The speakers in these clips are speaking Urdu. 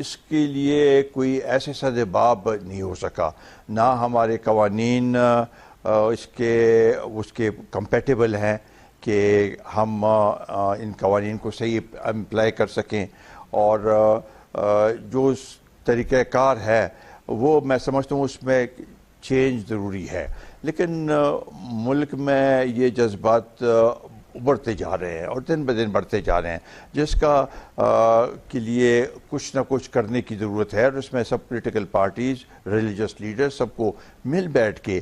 اس کے لیے کوئی ایسے سدباب نہیں ہو سکا، نہ ہمارے قوانین اس کے کمپیٹیبل ہیں کہ ہم ان قوانین کو صحیح امپلائی کر سکیں، اور جو طریقہ کار ہے وہ میں سمجھتا ہوں اس میں چینج ضروری ہے، لیکن ملک میں یہ جذبات ابھرتے جا رہے ہیں اور دن بدن بڑھتے جا رہے ہیں، جس کا کے لیے کچھ نہ کچھ کرنے کی ضرورت ہے، اور اس میں سب پولیٹیکل پارٹیز، ریلیجس لیڈر سب کو مل بیٹھ کے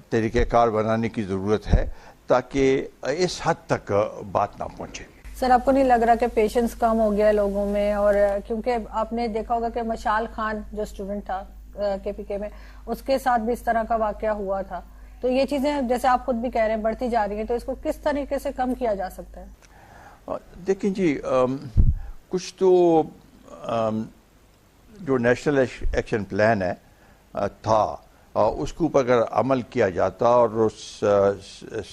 طریقہ کار بنانے کی ضرورت ہے تاکہ اس حد تک بات نہ پہنچے۔ سر، آپ کو نہیں لگ رہا کہ پیشنس کم ہو گیا ہے لوگوں میں؟ اور کیونکہ آپ نے دیکھا ہوگا کہ مشال خان جو اسٹوڈنٹ تھا KPK میں، اس کے ساتھ بھی اس طرح کا واقعہ ہوا تھا، تو یہ چیزیں جیسے آپ خود بھی کہہ رہے ہیں بڑھتی جا رہی ہیں، تو اس کو کس طریقے سے کم کیا جا سکتا ہے؟ دیکھیں جی، کچھ تو جو نیشنل ایکشن پلان ہے تھا، اس کے اوپر اگر عمل کیا جاتا اور اس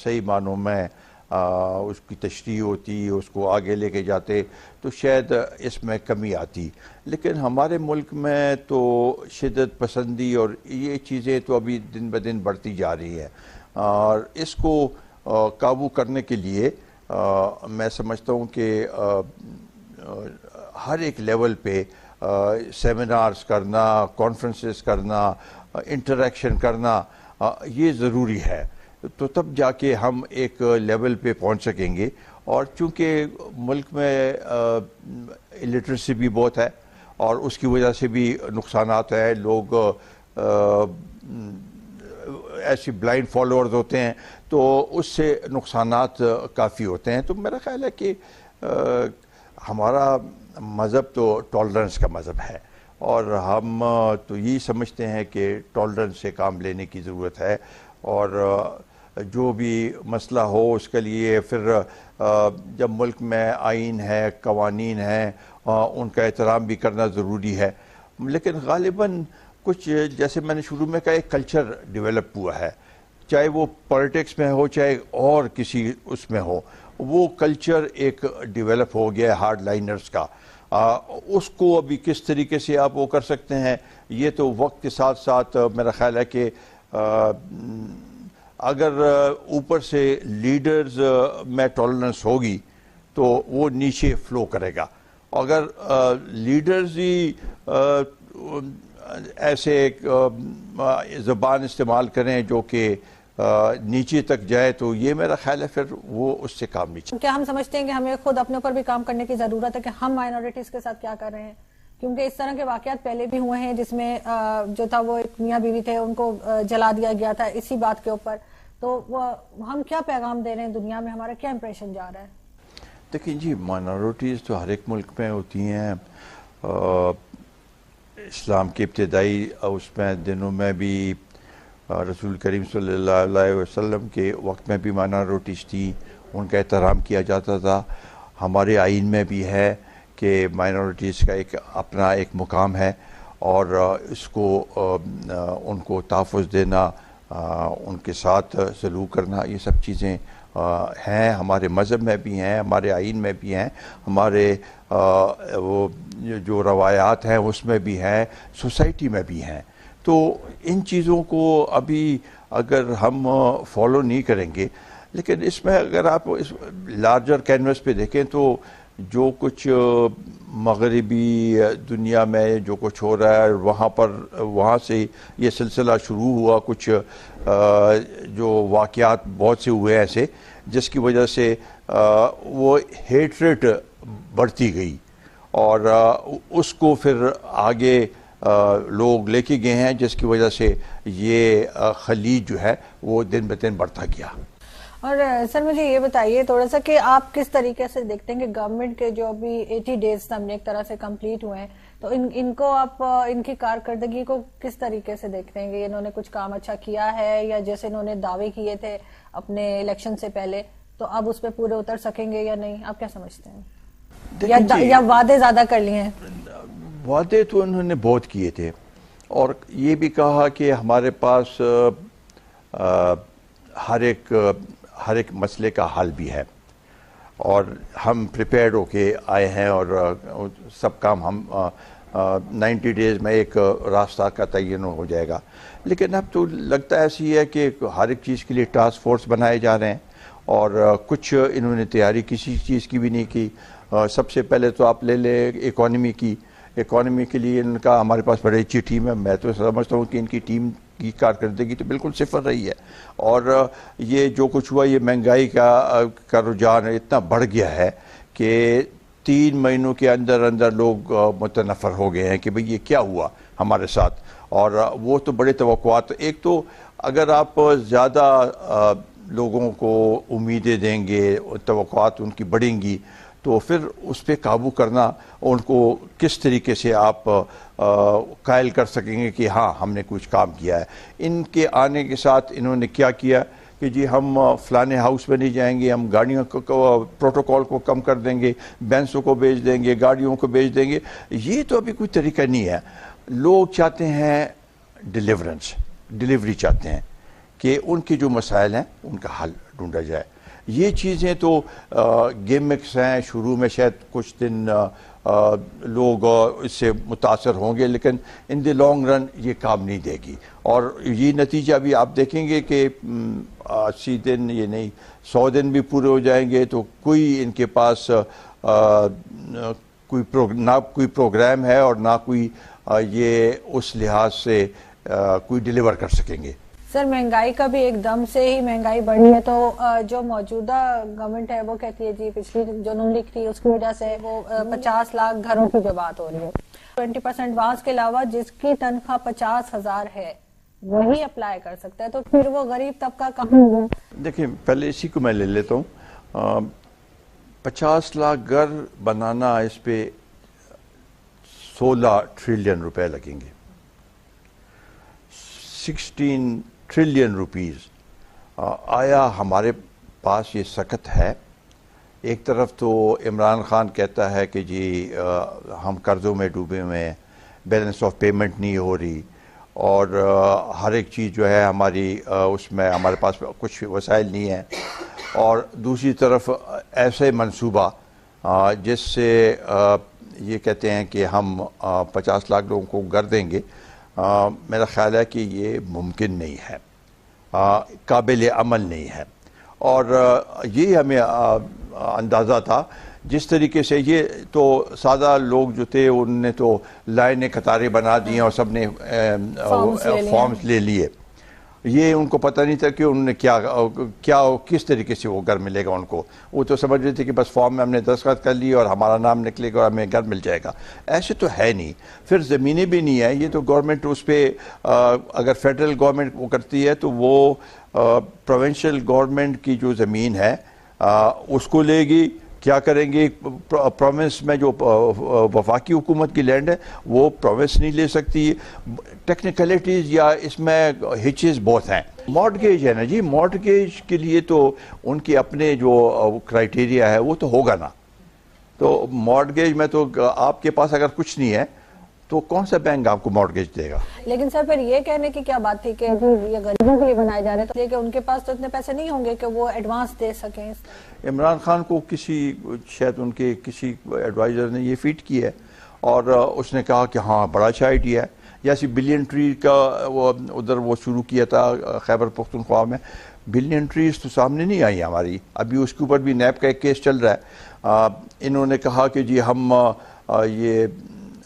صحیح معنوں میں اس کی تشریح ہوتی، اس کو آگے لے کے جاتے، تو شاید اس میں کمی آتی، لیکن ہمارے ملک میں تو شدت پسندی اور یہ چیزیں تو ابھی دن بدن بڑھتی جا رہی ہیں، اور اس کو قابو کرنے کے لیے میں سمجھتا ہوں کہ ہر ایک لیول پہ سیمینارز کرنا، کانفرنسز کرنا، انٹریکشن کرنا یہ ضروری ہے، تو تب جا کے ہم ایک لیول پہ پہنچ سکیں گے۔ اور چونکہ ملک میں الٹریسی بھی بہت ہے اور اس کی وجہ سے بھی نقصانات ہیں، لوگ ایسی بلائنڈ فالوورز ہوتے ہیں تو اس سے نقصانات کافی ہوتے ہیں، تو میرا خیال ہے کہ ہمارا مذہب تو ٹالرنس کا مذہب ہے، اور ہم تو یہی سمجھتے ہیں کہ ٹالرنس سے کام لینے کی ضرورت ہے، اور جو بھی مسئلہ ہو اس کے لیے پھر جب ملک میں آئین ہے، قوانین ہیں، ان کا احترام بھی کرنا ضروری ہے، لیکن غالباً کچھ جیسے میں نے شروع میں کہا ایک کلچر ڈیولپ ہوا ہے، چاہے وہ پالیٹکس میں ہو چاہے اور کسی اس میں ہو، وہ کلچر ایک ڈیولپ ہو گیا ہے ہارڈ لائنرز کا، اس کو ابھی کس طریقے سے آپ وہ کر سکتے ہیں، یہ تو وقت کے ساتھ ساتھ میرا خیال ہے کہ اگر اوپر سے لیڈرز میں ٹالرنس ہوگی تو وہ نیچے فلو کرے گا، اگر لیڈرز ہی ایسے ایک زبان استعمال کریں جو کہ نیچے تک جائے، تو یہ میرا خیال ہے پھر وہ اس سے کام نہیں چاہیے۔ کیا ہم سمجھتے ہیں کہ ہمیں خود اپنے اوپر بھی کام کرنے کی ضرورت ہے کہ ہم مائنورٹیز کے ساتھ کیا کر رہے ہیں؟ کیونکہ اس طرح کے واقعات پہلے بھی ہوئے ہیں جس میں جو تھا وہ ایک میاں بیوی تھے، ان کو جلا دیا گیا تھا اسی بات کے اوپر، تو ہم کیا پیغام دے رہے ہیں دنیا میں، ہمارا کیا امپریشن جا رہا ہے؟ دیکھیں جی، مائنورٹیز تو ہر ایک ملک میں ہوتی ہیں، اسلام کے ابتدائی اس میں دنوں میں بھی رسول کریم صلی اللہ علیہ وسلم کے وقت میں بھی مائنورٹیز تھی، ان کا احترام کیا جاتا تھا، ہمارے آئین میں بھی ہے کہ مائنورٹیز کا اپنا ایک مقام ہے، اور اس کو ان کو تحفظ دینا، ان کے ساتھ سلوک کرنا، یہ سب چیزیں ہیں، ہمارے مذہب میں بھی ہیں، ہمارے آئین میں بھی ہیں، ہمارے وہ جو روایات ہیں اس میں بھی ہیں، سوسائٹی میں بھی ہیں، تو ان چیزوں کو ابھی اگر ہم فالو نہیں کریں گے، لیکن اس میں اگر آپ اس لارجر کینوس پہ دیکھیں تو جو کچھ مغربی دنیا میں جو کچھ ہو رہا ہے وہاں سے یہ سلسلہ شروع ہوا، کچھ جو واقعات بہت سے ہوئے ایسے جس کی وجہ سے وہ ہیٹریٹ بڑھتی گئی، اور اس کو پھر آگے لوگ لے کے گئے ہیں، جس کی وجہ سے یہ خلیج جو ہے وہ دن بدن بڑھتا گیا۔ اور سر مجھے یہ بتائیے تھوڑا سا کہ آپ کس طریقے سے دیکھتے ہیں کہ گورنمنٹ کے جو ابھی 80 ڈیز ہم نے ایک طرح سے کمپلیٹ ہوئے ہیں، تو ان کو آپ ان کی کارکردگی کو کس طریقے سے دیکھتے ہیں کہ انہوں نے کچھ کام اچھا کیا ہے، یا جیسے انہوں نے دعوے کیے تھے اپنے الیکشن سے پہلے تو اب اس پہ پورے اتر سکیں گے یا نہیں؟ آپ کیا سمجھتے ہیں؟ یا وعدے زیادہ کر لیے ہیں؟ وعدے تو انہوں نے بہت کیے تھے، اور یہ بھی کہا کہ ہمارے پاس ہر ایک مسئلے کا حل بھی ہے، اور ہم پریپیئرڈ ہو کے آئے ہیں، اور سب کام ہم 90 ڈیز میں ایک راستہ کا تعین ہو جائے گا. لیکن اب تو لگتا ایسی ہے کہ ہر ایک چیز کے لیے ٹاسک فورس بنائے جا رہے ہیں اور کچھ انہوں نے تیاری کسی چیز کی بھی نہیں کی. سب سے پہلے تو آپ لے لیں اکانومی کے لیے ان کا ہمارے پاس بڑی اچھی ٹیم ہے. میں تو سمجھتا ہوں کہ ان کی ٹیم کی کارکردگی تو بالکل صفر رہی ہے. اور یہ جو کچھ ہوا، یہ مہنگائی کا رجحان اتنا بڑھ گیا ہے کہ 3 مہینوں کے اندر اندر لوگ متنفر ہو گئے ہیں کہ بھئی یہ کیا ہوا ہمارے ساتھ. اور وہ تو بڑے توقعات، ایک تو اگر آپ زیادہ لوگوں کو امیدیں دیں گے، توقعات ان کی بڑھیں گی، تو پھر اس پہ قابو کرنا، ان کو کس طریقے سے آپ قائل کر سکیں گے کہ ہاں ہم نے کچھ کام کیا ہے. ان کے آنے کے ساتھ انہوں نے کیا کیا کہ جی ہم فلانے ہاؤس میں نہیں جائیں گے، ہم گاڑیوں کو پروٹوکول کو کم کر دیں گے، بینسوں کو بیچ دیں گے، گاڑیوں کو بیچ دیں گے. یہ تو ابھی کوئی طریقہ نہیں ہے. لوگ چاہتے ہیں ڈیلیوری چاہتے ہیں کہ ان کے جو مسائل ہیں ان کا حل ڈھونڈا جائے. یہ چیزیں تو گیمکس ہیں، شروع میں شاید کچھ دن لوگ اس سے متاثر ہوں گے، لیکن ان دی لانگ رن یہ کام نہیں دے گی. اور یہ نتیجہ بھی آپ دیکھیں گے کہ 80 دن یہ نہیں 100 دن بھی پورے ہو جائیں گے تو کوئی ان کے پاس نہ کوئی پروگرام ہے اور نہ کوئی یہ اس لحاظ سے کوئی ڈیلیور کر سکیں گے. سر مہنگائی کا بھی ایک دم سے ہی مہنگائی بڑھی ہے، تو جو موجودہ گورنمنٹ ہے وہ کہتی ہے جی پچھلی جو نون لیگ تھی اس کی وجہ سے وہ 50 لاکھ گھروں کی جو بات ہو رہی ہے، 20% واس کے علاوہ جس کی تنخواہ 50,000 ہے وہی اپلائی کر سکتا ہے، تو پھر وہ غریب طبقہ کہاں ہوگا؟ دیکھیں پہلے اسی کو میں لے لیتا ہوں. 50 لاکھ گھر بنانا، اس پہ 16 ٹریلین روپے لگیں گے. 16 ٹریلین روپیز. آیا ہمارے پاس یہ سکت ہے؟ ایک طرف تو عمران خان کہتا ہے کہ جی ہم قرضوں میں ڈوبے ہوئے ہیں، بیلنس آف پیمنٹ نہیں ہو رہی، اور ہر ایک چیز جو ہے ہماری اس میں ہمارے پاس کچھ وسائل نہیں ہیں. اور دوسری طرف ایسے منصوبہ جس سے یہ کہتے ہیں کہ ہم 50 لاکھ لوگوں کو گھر دیں گے، میرا خیال ہے کہ یہ ممکن نہیں ہے، قابل عمل نہیں ہے. اور یہ ہمیں اندازہ تھا جس طریقے سے یہ تو سادہ لوگ جو تھے ان نے تو لائنیں قطاریں بنا دی ہیں اور سب نے فارمز لے لیے. یہ ان کو پتہ نہیں تھا کہ انہوں نے کیا کس طریقے سے وہ گھر ملے گا ان کو. وہ تو سمجھ رہے تھے کہ بس فارم میں ہم نے دستخط کر لی اور ہمارا نام نکلے گا اور ہمیں گھر مل جائے گا. ایسے تو ہے نہیں. پھر زمینیں بھی نہیں ہیں. یہ تو گورنمنٹ اس پہ اگر فیڈرل گورنمنٹ وہ کرتی ہے تو وہ پروونشل گورنمنٹ کی جو زمین ہے اس کو لے گی. کیا کریں گے؟ پروونس میں جو وفاقی حکومت کی لینڈ ہے وہ پروونس نہیں لے سکتی. ٹیکنیکلٹیز یا اس میں ہچز بہت ہیں. مارٹگیج ہے نا جی، مارٹگیج کے لیے تو ان کے اپنے جو کرائٹیریا ہے وہ تو ہوگا نا. تو مارٹگیج میں تو آپ کے پاس اگر کچھ نہیں ہے تو کون سا بینک آپ کو مارٹگیج دے گا؟ لیکن سر پھر یہ کہنے کی کیا بات تھی کہ یہ غریبوں کے لیے بنائے جا رہے ہیں کہ ان کے پاس تو اتنے پیسے نہیں ہوں گے کہ وہ ایڈوانس دے سکیں. عمران خان کو شاید ان کے کسی ایڈوائزر نے یہ فیڈ کی ہے اور اس نے کہا کہ ہاں بڑا اچھا آئیڈیا ہے. جیسے بلین ٹری کا وہ ادھر وہ شروع کیا تھا خیبر پختونخوا میں. بلین ٹریز تو سامنے نہیں آئی ہماری. ابھی اس کے اوپر بھی نیب کا ایک کیس چل رہا ہے. انہوں نے کہا کہ جی ہم یہ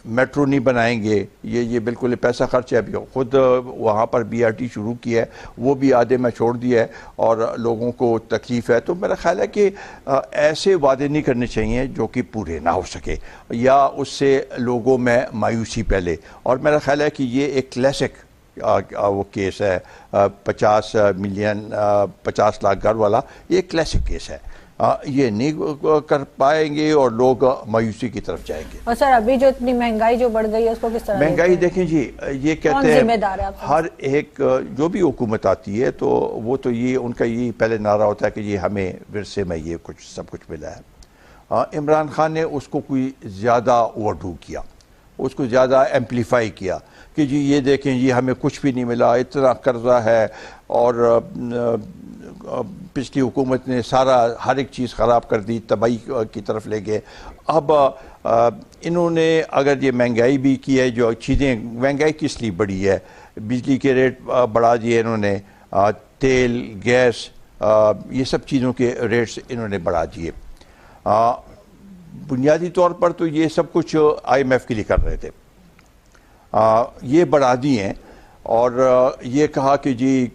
میٹرو نہیں بنائیں گے، یہ بالکل پیسہ خرچ ہے. ابھی خود وہاں پر بی آر ٹی شروع کیا ہے، وہ بھی آدھے میں چھوڑ دیا ہے اور لوگوں کو تکلیف ہے. تو میرا خیال ہے کہ ایسے وعدے نہیں کرنے چاہیے جو کہ پورے نہ ہو سکے یا اس سے لوگوں میں مایوسی پھیلے. اور میرا خیال ہے کہ یہ ایک کلاسک وہ کیس ہے 50 لاکھ گھر والا. یہ ایک کلاسک کیس ہے. یہ نہیں کر پائیں گے اور لوگ مایوسی کی طرف جائیں گے. اور سر ابھی جو اتنی مہنگائی جو بڑھ گئی ہے اس کو کس طرح مہنگائی دیکھیں جی، یہ کہتے ہیں ہر ایک جو بھی حکومت آتی ہے تو وہ تو یہ ان کا یہ پہلے نعرہ ہوتا ہے کہ یہ ہمیں ورثے میں یہ کچھ سب کچھ ملا ہے. عمران خان نے اس کو کوئی زیادہ اوور ڈو کیا، اس کو زیادہ ایمپلیفائی کیا کہ جی یہ دیکھیں یہ ہمیں کچھ بھی نہیں ملا، اتنا قرضہ ہے اور پچھلی حکومت نے سارا ہر ایک چیز خراب کر دی، تباہی کی طرف لے گئے. اب انہوں نے اگر یہ مہنگائی بھی کی ہے، جو چیزیں مہنگائی کس لیے بڑھی ہے، بجلی کے ریٹ بڑھا دیے انہوں نے، تیل گیس یہ سب چیزوں کے ریٹس انہوں نے بڑھا دیے. بنیادی طور پر تو یہ سب کچھ IMF کے لیے کر رہے تھے، یہ بڑھا دی ہیں اور یہ کہا کہ جی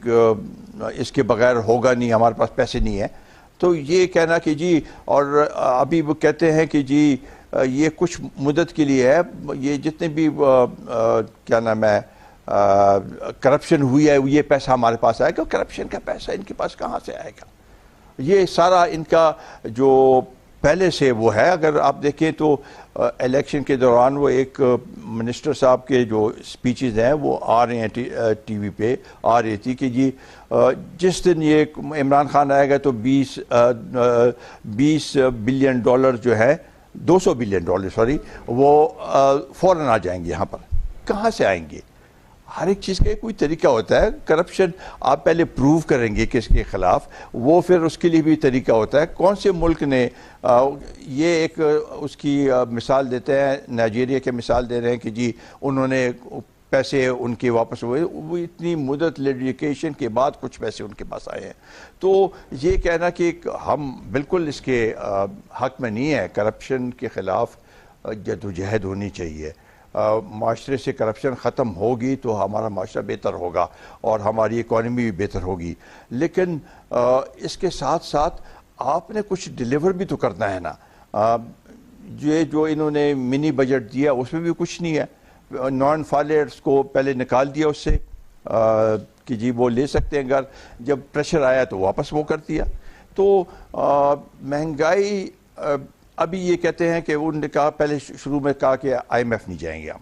اس کے بغیر ہوگا نہیں، ہمارے پاس پیسے نہیں ہیں. تو یہ کہنا کہ جی، اور ابھی وہ کہتے ہیں کہ جی یہ کچھ مدت کے لیے ہے، یہ جتنے بھی کیا نام ہے کرپشن ہوئی ہے یہ پیسہ ہمارے پاس آئے گا. کرپشن کا پیسہ ان کے پاس کہاں سے آئے گا؟ یہ سارا ان کا جو پہلے سے وہ ہے. اگر آپ دیکھیں تو الیکشن کے دوران وہ ایک منسٹر صاحب کے جو سپیچز ہیں وہ آ رہے ہیں ٹی وی پہ آ رہی تھی کہ جی جس دن یہ عمران خان آئے گا تو 20 بلین ڈالر جو ہے، 200 بلین ڈالر سوری، وہ فوراً آ جائیں گے یہاں پر. کہاں سے آئیں گے؟ ہر ایک چیز کا کوئی طریقہ ہوتا ہے. کرپشن آپ پہلے پروو کریں گے کس کے خلاف، وہ پھر اس کے لیے بھی طریقہ ہوتا ہے. کون سے ملک نے یہ ایک اس کی مثال دیتے ہیں، نائجیریا کی مثال دے رہے ہیں کہ جی انہوں نے پیسے ان کے واپس ہوئے، وہ اتنی مدت لیڈیکیشن کے بعد کچھ پیسے ان کے پاس آئے ہیں. تو یہ کہنا کہ ہم بالکل اس کے حق میں نہیں ہے. کرپشن کے خلاف جدوجہد ہونی چاہیے. معاشرے سے کرپشن ختم ہوگی تو ہمارا معاشرہ بہتر ہوگا اور ہماری اکانومی بھی بہتر ہوگی. لیکن اس کے ساتھ ساتھ آپ نے کچھ ڈیلیور بھی تو کرنا ہے نا. یہ جو انہوں نے منی بجٹ دیا اس میں بھی کچھ نہیں ہے. نان فائلرز کو پہلے نکال دیا اس سے کہ جی وہ لے سکتے ہیں گھر، جب پریشر آیا تو واپس وہ کر دیا. تو مہنگائی ابھی یہ کہتے ہیں کہ انہوں نے کہا، پہلے شروع میں کہا کہ IMF نہیں جائیں گے ہم.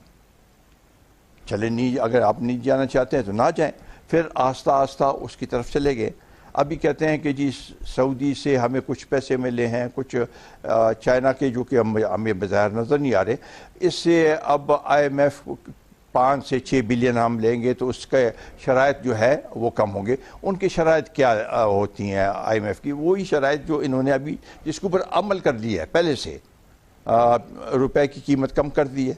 چلے نہیں، اگر آپ نہیں جانا چاہتے ہیں تو نہ جائیں. پھر آہستہ آہستہ اس کی طرف چلے گئے. ابھی کہتے ہیں کہ جی سعودی سے ہمیں کچھ پیسے ملے ہیں، کچھ چائنا کے جو کہ ہمیں بظاہر نظر نہیں آ رہے. اس سے اب IMF 5 سے 6 بلین ہم لیں گے تو اس کے شرائط جو ہے وہ کم ہوں گے. ان کی شرائط کیا ہوتی ہیں IMF کی؟ وہی شرائط جو انہوں نے ابھی جس کے اوپر عمل کر لیا ہے پہلے سے. روپے کی قیمت کم کر دی ہے،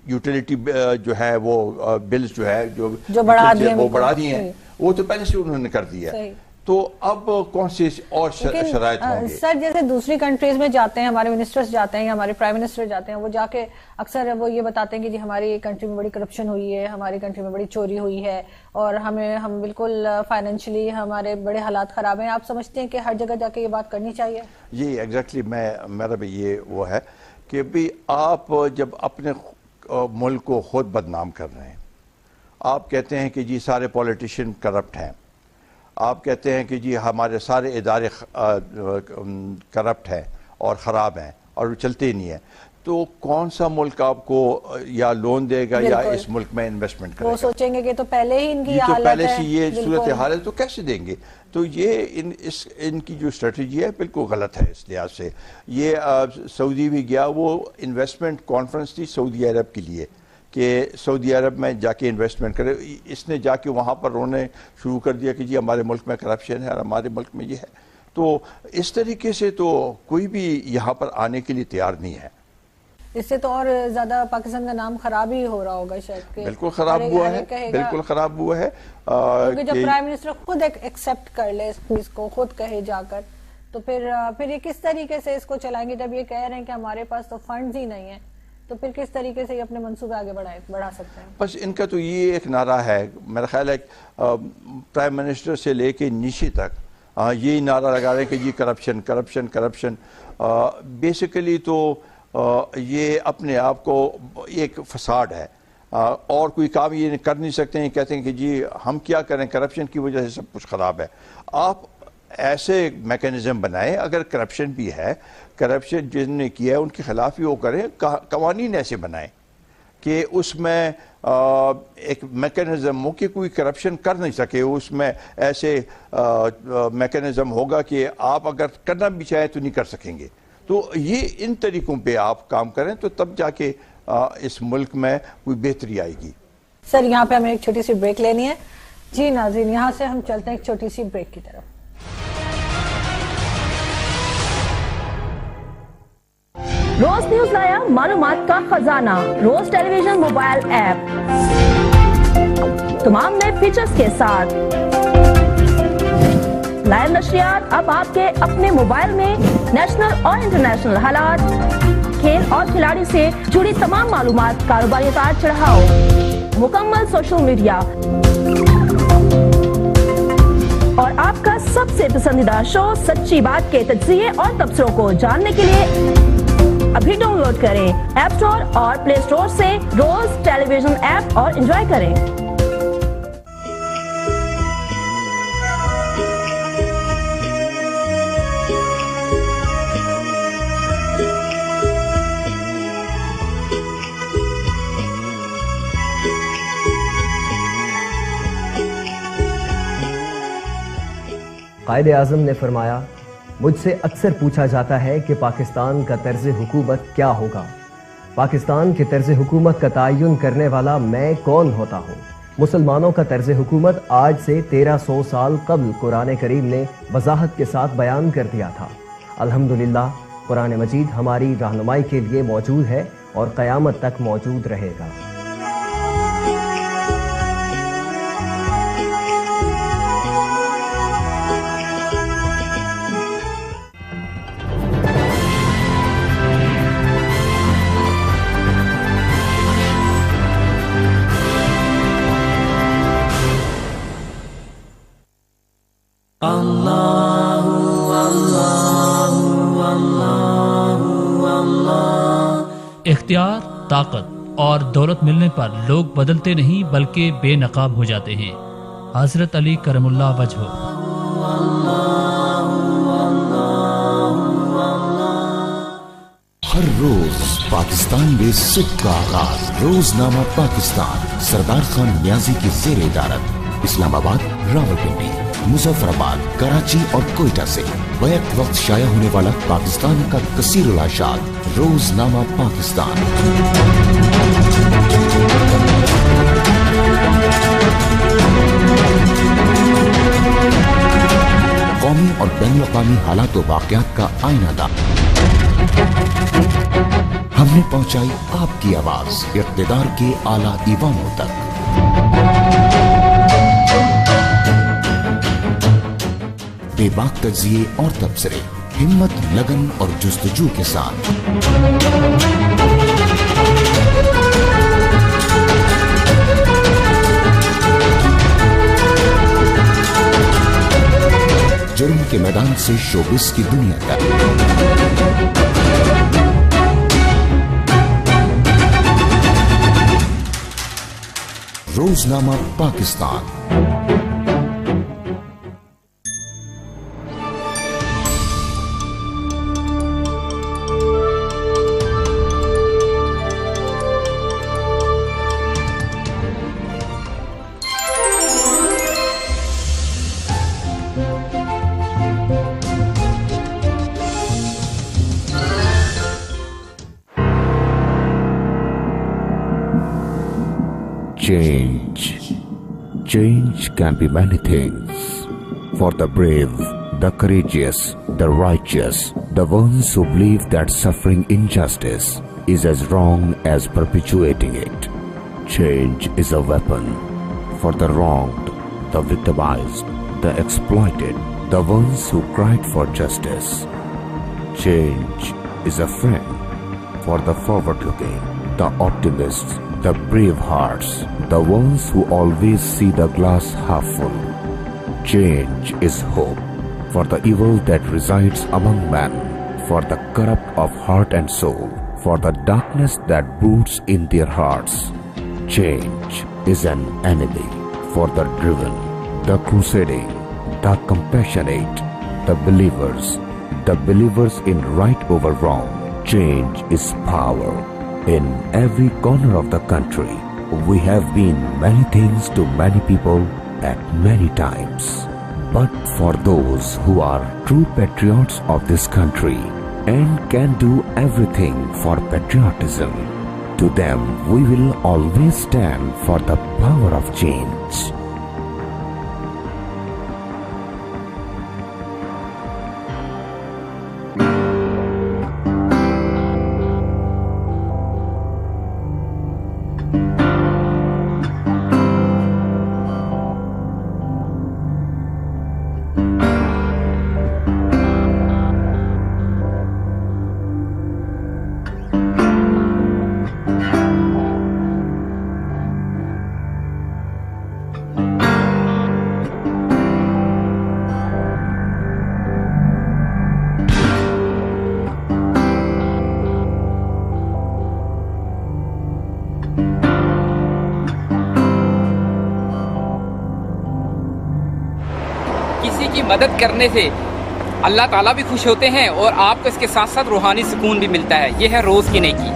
یوٹیلیٹی جو ہے وہ بلز جو ہے جو بڑھا دیے ہیں، وہ تو پہلے سے انہوں نے کر دیا ہے. تو اب کون سی اور شرائط ہوں گے؟ سر جیسے دوسری کنٹریز میں جاتے ہیں ہمارے منسٹرز جاتے ہیں یا ہمارے پرائم منسٹر جاتے ہیں، وہ جا کے اکثر وہ یہ بتاتے ہیں کہ جی ہماری کنٹری میں بڑی کرپشن ہوئی ہے، ہماری کنٹری میں بڑی چوری ہوئی ہے اور ہم بالکل فائنینشلی ہمارے بڑے حالات خراب ہیں. آپ سمجھتے ہیں کہ ہر جگہ جا کے یہ بات کرنی چاہیے؟ جی ایگزیکٹلی، میرا بھی یہ وہ ہے کہ بھی آپ جب اپنے ملک کو خود بدنام کر رہے ہیں، آپ کہتے ہیں کہ جی سارے پولیٹیشین کرپٹ ہیں، آپ کہتے ہیں کہ جی ہمارے سارے ادارے کرپٹ ہیں اور خراب ہیں اور چلتے ہی نہیں ہیں، تو کون سا ملک آپ کو یا لون دے گا یا اس ملک میں انویسٹمنٹ کرے گا؟ وہ سوچیں گے کہ تو پہلے ہی ان کی حالت ہے، پہلے سے یہ صورتحال ہے تو کیسے دیں گے؟ تو یہ ان کی جو اسٹریٹجی ہے بالکل غلط ہے اس لحاظ سے. یہ سعودی بھی گیا، وہ انویسٹمنٹ کانفرنس تھی سعودی عرب کے لیے کہ سعودی عرب میں جا کے انویسٹمنٹ کرے. اس نے جا کے وہاں پر رونے شروع کر دیا کہ جی ہمارے ملک میں کرپشن ہے اور ہمارے ملک میں یہ ہے. تو اس طریقے سے تو کوئی بھی یہاں پر آنے کے لیے تیار نہیں ہے. اس سے تو اور زیادہ پاکستان کا نام خراب ہی ہو رہا ہوگا شاید. بالکل خراب ہوا ہے، بالکل خراب ہوا ہے. کیونکہ جب پرائم منسٹر خود ایکسیپٹ کر لے اس کو، خود کہے جا کر، تو پھر یہ کس طریقے سے اس کو چلائیں گے؟ جب یہ کہہ رہے ہیں کہ ہمارے پاس تو فنڈز ہی نہیں ہیں تو پھر کس طریقے سے یہ اپنے منصوبے آگے بڑھا سکتے ہیں؟ بس ان کا تو یہ ایک نعرہ ہے، میرا خیال ہے پرائم منسٹر سے لے کے نیچے تک یہی نعرہ لگا رہے ہیں کہ جی کرپشن کرپشن کرپشن. بیسیکلی تو یہ اپنے آپ کو ایک فساد ہے اور کوئی کام یہ کر نہیں سکتے ہیں. کہتے ہیں کہ جی ہم کیا کریں، کرپشن کی وجہ سے سب کچھ خراب ہے. آپ ایسے میکینزم بنائیں، اگر کرپشن بھی ہے، کرپشن جن نے کیا ہے ان کے خلاف ہی وہ کریں. قوانین ایسے بنائیں کہ اس میں ایک میکینزم ہو کہ کوئی کرپشن کر نہیں سکے. اس میں ایسے میکینزم ہوگا کہ آپ اگر کرنا بھی چاہیں تو نہیں کر سکیں گے. تو یہ ان طریقوں پہ آپ کام کریں تو تب جا کے اس ملک میں کوئی بہتری آئے گی. سر یہاں پہ ہمیں ایک چھوٹی سی بریک لینی ہے. جی ناظرین، یہاں سے ہم چلتے ہیں ایک چھوٹی سی بریک کی طرف. روز نیوز لایا معلومات کا خزانہ. روز ٹیلی ویژن موبائل ایپ تمام نئے فیچرز کے ساتھ. لائیو نشریات اب آپ کے اپنے موبائل میں. نیشنل اور انٹرنیشنل حالات, کھیل اور کھلاڑی سے جڑی تمام معلومات, کاروباری اتار چڑھاؤ, مکمل سوشل میڈیا اور آپ کا سب سے پسندیدہ شو سچی بات کے تجزیے اور تبصروں کو جاننے کے لیے ابھی ڈاؤن لوڈ کریں ایپ اسٹور اور پلے اسٹور سے روز ٹیلی ویژن ایپ اور انجوائے کریں. قائد اعظم نے فرمایا, مجھ سے اکثر پوچھا جاتا ہے کہ پاکستان کا طرز حکومت کیا ہوگا. پاکستان کے طرز حکومت کا تعین کرنے والا میں کون ہوتا ہوں؟ مسلمانوں کا طرز حکومت آج سے 1300 سال قبل قرآن کریم نے وضاحت کے ساتھ بیان کر دیا تھا. الحمدللہ قرآن مجید ہماری رہنمائی کے لیے موجود ہے اور قیامت تک موجود رہے گا. اختیار, طاقت اور دولت ملنے پر لوگ بدلتے نہیں بلکہ بے نقاب ہو جاتے ہیں. حضرت علی کرم اللہ وجہہ. ہر روز پاکستان میں صبح کا آغاز. روزنامہ پاکستان سردار خان نیازی کی زیر ادارت اسلام آباد, راولپنڈی, مظفر آباد, کراچی اور کوئٹہ سے بیک وقت شائع ہونے والا پاکستان کا کثیر الاشاد روزنامہ پاکستان. قومی اور بین الاقوامی حالات و واقعات کا آئینہ دار. ہم نے پہنچائی آپ کی آواز اقتدار کے اعلیٰ ایوانوں تک. بے باک تجزیے اور تبصرے, ہمت, لگن اور جستجو کے ساتھ. جرم کے میدان سے شوبز کی دنیا تک. روزنامہ Pakistan. Change can be many things. For the brave, the courageous, the righteous, the ones who believe that suffering injustice is as wrong as perpetuating it. Change is a weapon. For the wronged, the victimized, the exploited, the ones who cried for justice. Change is a friend. For the forward-looking, the optimists, the brave hearts, the ones who always see the glass half full. Change is hope for the evil that resides among men, for the corrupt of heart and soul, for the darkness that broods in their hearts. Change is an enemy for the driven, the crusading, the compassionate, the believers in right over wrong. Change is power. In every corner of the country, we have been many things to many people at many times. But for those who are true patriots of this country and can do everything for patriotism, to them we will always stand for the power of change. کسی کی مدد کرنے سے اللہ تعالیٰ بھی خوش ہوتے ہیں اور آپ کو اس کے ساتھ ساتھ روحانی سکون بھی ملتا ہے. یہ ہے روز کی نیکی.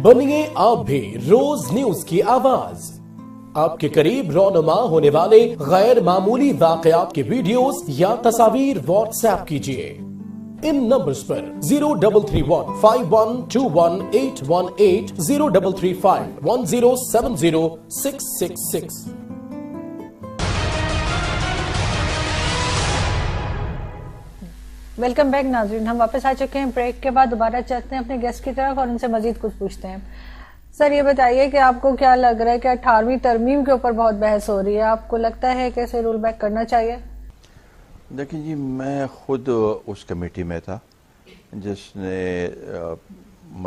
بنیے آپ بھی روز نیوز کی آواز. آپ کے قریب رونما ہونے والے غیر معمولی واقعات کے ویڈیوز یا تصاویر واٹس ایپ کیجیے ان نمبرز پر 033151211818 0335107066. ویلکم بیک ناظرین. ہم واپس آ چکے ہیں بریک کے بعد. دوبارہ چلتے ہیں اپنے گیسٹ کی طرف اور ان سے مزید کچھ پوچھتے ہیں. سر یہ بتائیے کہ آپ کو کیا لگ رہا ہے کہ 18ویں ترمیم کے اوپر بہت بحث ہو رہی ہے, آپ کو لگتا ہے کہ اسے رول بیک کرنا چاہیے؟ دیکھیں جی, میں خود اس کمیٹی میں تھا جس نے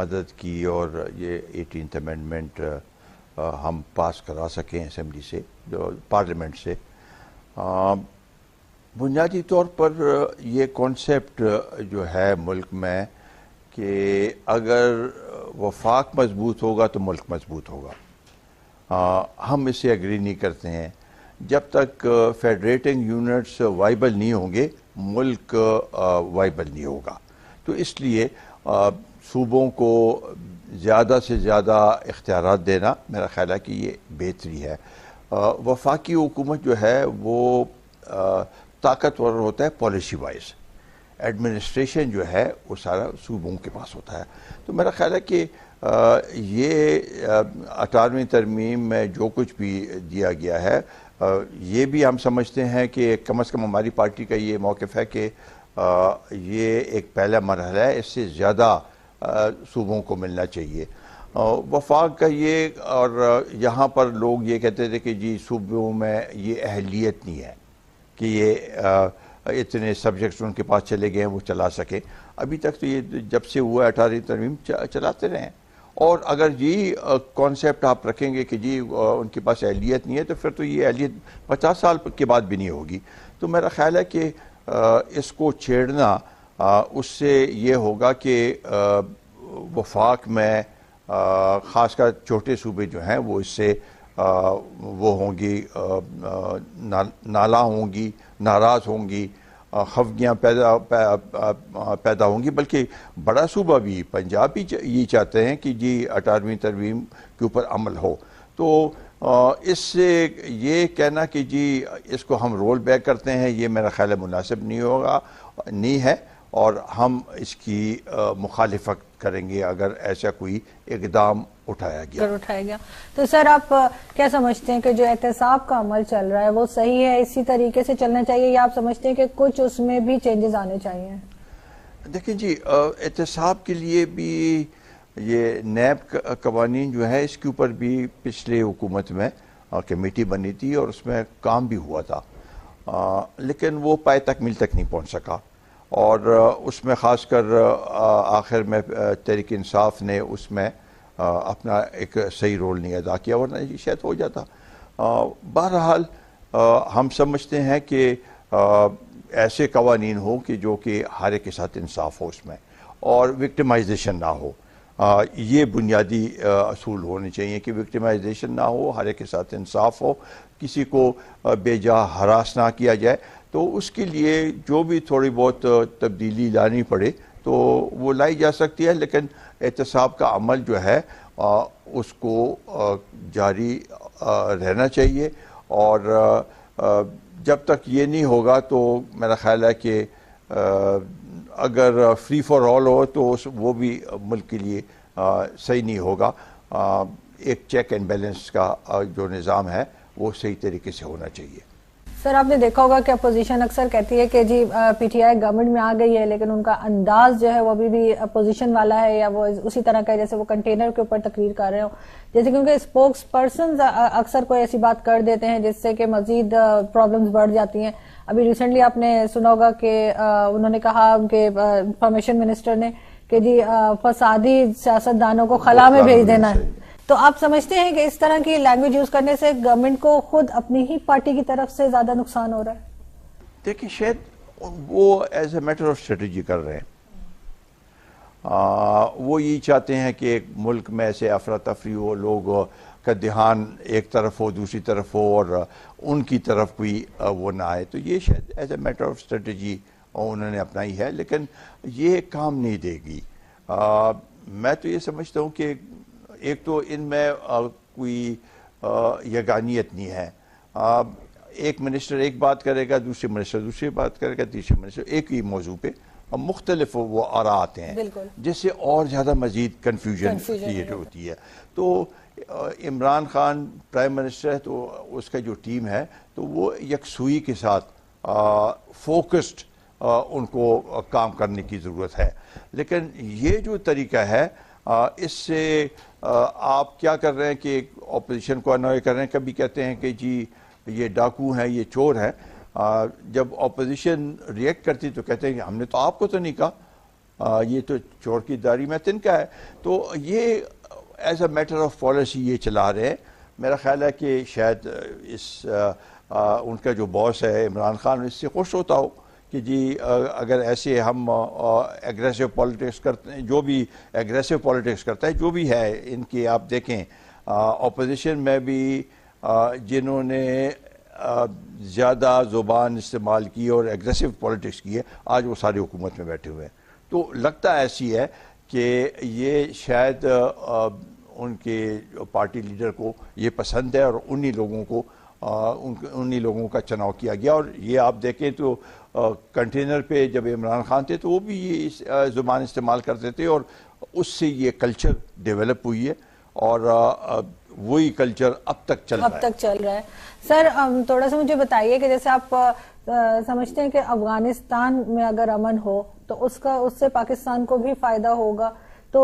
مدد کی اور یہ 18th امینڈمنٹ ہم پاس کرا سکیں اسمبلی سے, جو پارلیمنٹ سے. بنیادی طور پر یہ کانسیپٹ جو ہے ملک میں کہ اگر وفاق مضبوط ہوگا تو ملک مضبوط ہوگا, ہم اس سے ایگری نہیں کرتے ہیں. جب تک فیڈریٹنگ یونٹس وائبل نہیں ہوں گے ملک وائبل نہیں ہوگا. تو اس لیے صوبوں کو زیادہ سے زیادہ اختیارات دینا میرا خیال ہے کہ یہ بہتری ہے. وفاقی حکومت جو ہے وہ طاقتور ہوتا ہے پالیسی وائز, ایڈمنسٹریشن جو ہے وہ سارا صوبوں کے پاس ہوتا ہے. تو میرا خیال ہے کہ یہ 18ویں ترمیم میں جو کچھ بھی دیا گیا ہے یہ بھی ہم سمجھتے ہیں کہ کم از کم ہماری پارٹی کا یہ موقف ہے کہ یہ ایک پہلا مرحلہ ہے, اس سے زیادہ صوبوں کو ملنا چاہیے. وفاق کا یہ, اور یہاں پر لوگ یہ کہتے تھے کہ جی صوبوں میں یہ اہلیت نہیں ہے کہ یہ اتنے سبجیکٹس ان کے پاس چلے گئے ہیں وہ چلا سکیں. ابھی تک تو یہ جب سے ہوا 18ویں ترمیم چلاتے رہیں, اور اگر یہ کانسیپٹ آپ رکھیں گے کہ جی ان کے پاس اہلیت نہیں ہے تو پھر تو یہ اہلیت 50 سال کے بعد بھی نہیں ہوگی. تو میرا خیال ہے کہ اس کو چھیڑنا اس سے یہ ہوگا کہ وفاق میں خاص کر چھوٹے صوبے جو ہیں وہ اس سے وہ ہوں گی, نالا ہوں گی, ناراض ہوں گی, خفگیاں پیدا ہوں گی. بلکہ بڑا صوبہ بھی پنجاب بھی یہ چاہتے ہیں کہ جی 18ویں ترمیم کے اوپر عمل ہو. تو اس سے یہ کہنا کہ جی اس کو ہم رول بیک کرتے ہیں یہ میرا خیال مناسب نہیں ہے, اور ہم اس کی مخالفت کریں گے اگر ایسا کوئی اقدام اٹھایا گیا. تو سر آپ کیا سمجھتے ہیں کہ جو احتساب کا عمل چل رہا ہے وہ صحیح ہے, اسی طریقے سے چلنا چاہیے, یا آپ سمجھتے ہیں کہ کچھ اس میں بھی چینجز آنے چاہیے؟ دیکھیں جی, احتساب کے لیے بھی یہ نیب قوانین جو ہے اس کے اوپر بھی پچھلے حکومت میں کمیٹی بنی تھی اور اس میں کام بھی ہوا تھا, لیکن وہ پائے تکمیل تک نہیں پہنچ سکا. اور اس میں خاص کر آخر میں تحریک انصاف نے اس میں اپنا ایک صحیح رول نہیں ادا کیا, ورنہ یہ شاید ہو جاتا. بہرحال ہم سمجھتے ہیں کہ ایسے قوانین ہوں کہ جو کہ ہر ایک کے ساتھ انصاف ہو اس میں, اور وکٹمائزیشن نہ ہو. یہ بنیادی اصول ہونے چاہیے کہ وکٹمائزیشن نہ ہو, ہر ایک کے ساتھ انصاف ہو, کسی کو بے جا ہراس نہ کیا جائے. تو اس کے لیے جو بھی تھوڑی بہت تبدیلی لانی پڑے تو وہ لائی جا سکتی ہے, لیکن احتساب کا عمل جو ہے اس کو جاری رہنا چاہیے. اور جب تک یہ نہیں ہوگا تو میرا خیال ہے کہ اگر فری فار آل ہو تو وہ بھی ملک کے لیے صحیح نہیں ہوگا. ایک چیک اینڈ بیلنس کا جو نظام ہے وہ صحیح طریقے سے ہونا چاہیے. سر آپ نے دیکھا ہوگا کہ اپوزیشن اکثر کہتی ہے کہ جی پی ٹی آئی گورنمنٹ میں آ گئی ہے، لیکن ان کا انداز جو ہے وہ ابھی بھی اپوزیشن والا ہے، یا وہ اسی طرح کا ہے جیسے وہ کنٹینر کے اوپر تقریر کر رہے ہوں، جیسے کیونکہ اسپوکس پرسنز اکثر کوئی ایسی بات کر دیتے ہیں جس سے کہ مزید پرابلمز بڑھ جاتی ہیں. ابھی ریسنٹلی آپ نے سنا ہوگا کہ انہوں نے کہا کہ انفارمیشن منسٹر نے کہ جی فسادی سیاستدانوں کو خلا میں بھیج دینا ہے. تو آپ سمجھتے ہیں کہ اس طرح کی لینگویج یوز کرنے سے گورنمنٹ کو خود اپنی ہی پارٹی کی طرف سے زیادہ نقصان ہو رہا ہے؟ دیکھیں شاید وہ as a matter of strategy کر رہے ہیں. وہ یہ چاہتے ہیں کہ ایک ملک میں ایسے افراتفری ہو، لوگ کا دھیان ایک طرف ہو، دوسری طرف ہو، اور ان کی طرف کوئی وہ نہ آئے. تو یہ شاید as a matter of strategy انہوں نے اپنائی ہے، لیکن یہ کام نہیں دے گی. میں تو یہ سمجھتا ہوں کہ ایک تو ان میں کوئی یگانیت نہیں ہے. ایک منسٹر ایک بات کرے گا، دوسرے منسٹر دوسری بات کرے گا، تیسرے منسٹر ایک ہی موضوع پہ مختلف وہ آراء آتے ہیں، جس سے اور زیادہ مزید کنفیوژن کریٹ ہوتی ہے. تو عمران خان پرائم منسٹر ہے، تو اس کا جو ٹیم ہے تو وہ یکسوئی کے ساتھ فوکسڈ ان کو کام کرنے کی ضرورت ہے. لیکن یہ جو طریقہ ہے اس سے آپ کیا کر رہے ہیں کہ اپوزیشن کو انوائے کر رہے ہیں. کبھی کہتے ہیں کہ جی یہ ڈاکو ہیں، یہ چور ہیں. جب اپوزیشن ریئیکٹ کرتی تو کہتے ہیں کہ ہم نے تو آپ کو تو نہیں کہا، یہ تو چور کی داڑھی میں تنکا ہے. تو یہ as a matter of policy یہ چلا رہے ہیں. میرا خیال ہے کہ شاید ان کا جو باس ہے عمران خان اس سے خوش ہوتا ہو کہ جی اگر ایسے ہم ایگریسو پالیٹکس کرتے ہیں، جو بھی ایگریسو پالیٹکس کرتا ہے جو بھی ہے ان کی، آپ دیکھیں اپوزیشن میں بھی جنہوں نے زیادہ زبان استعمال کی اور ایگریسو پالیٹکس کی ہے، آج وہ ساری حکومت میں بیٹھے ہوئے ہیں. تو لگتا ایسی ہے کہ یہ شاید ان کے پارٹی لیڈر کو یہ پسند ہے، اور انہی لوگوں کا چناؤ کیا گیا. اور یہ آپ دیکھیں تو کنٹینر پہ جب عمران خان تھے تو وہ بھی یہ زبان استعمال کرتے تھے، اور اس سے یہ کلچر ڈیولپ ہوئی ہے، اور وہی کلچر اب تک چل رہا ہے. سر تھوڑا سا مجھے بتائیے کہ جیسے آپ سمجھتے ہیں کہ افغانستان میں اگر امن ہو تو اس سے پاکستان کو بھی فائدہ ہوگا، تو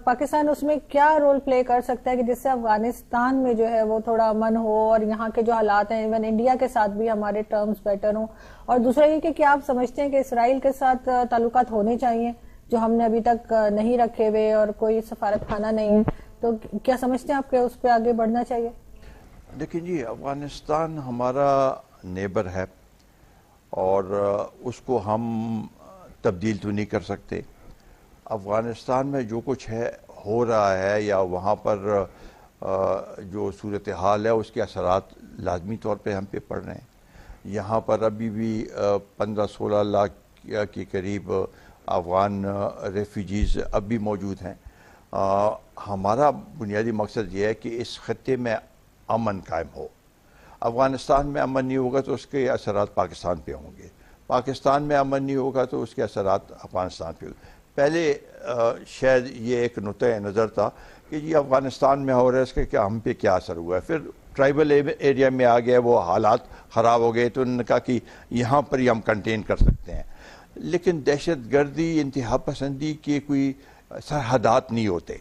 پاکستان اس میں کیا رول پلے کر سکتا ہے کہ جس سے افغانستان میں جو ہے وہ تھوڑا امن ہو، اور یہاں کے جو حالات ہیں ایون انڈیا کے ساتھ بھی ہمارے ٹرمز بیٹر ہوں؟ اور دوسرا یہ کہ کیا آپ سمجھتے ہیں کہ اسرائیل کے ساتھ تعلقات ہونے چاہیے جو ہم نے ابھی تک نہیں رکھے ہوئے، اور کوئی سفارت خانہ نہیں ہے، تو کیا سمجھتے ہیں آپ کہ اس پہ آگے بڑھنا چاہیے؟ دیکھیں جی، افغانستان ہمارا نیبر ہے، اور اس کو ہم تبدیل تو نہیں کر سکتے. افغانستان میں جو کچھ ہو رہا ہے یا وہاں پر جو صورتحال ہے اس کے اثرات لازمی طور پہ ہم پہ پڑ رہے ہیں. یہاں پر ابھی بھی 15-16 لاکھ کے قریب افغان ریفیوجیز اب بھی موجود ہیں. ہمارا بنیادی مقصد یہ ہے کہ اس خطے میں امن قائم ہو. افغانستان میں امن نہیں ہوگا تو اس کے اثرات پاکستان پہ ہوں گے، پاکستان میں امن نہیں ہوگا تو اس کے اثرات افغانستان پہ ہوں گے. پہلے شاید یہ ایک نقطۂ نظر تھا کہ جی افغانستان میں ہو رہا ہے، اس کا کیا ہم پہ کیا اثر ہوا ہے. پھر ٹرائبل ایریا میں آ گیا، وہ حالات خراب ہو گئے، تو انہوں نے کہا کہ یہاں پر ہی ہم کنٹین کر سکتے ہیں. لیکن دہشت گردی، انتہا پسندی کے کوئی سرحدات نہیں ہوتے،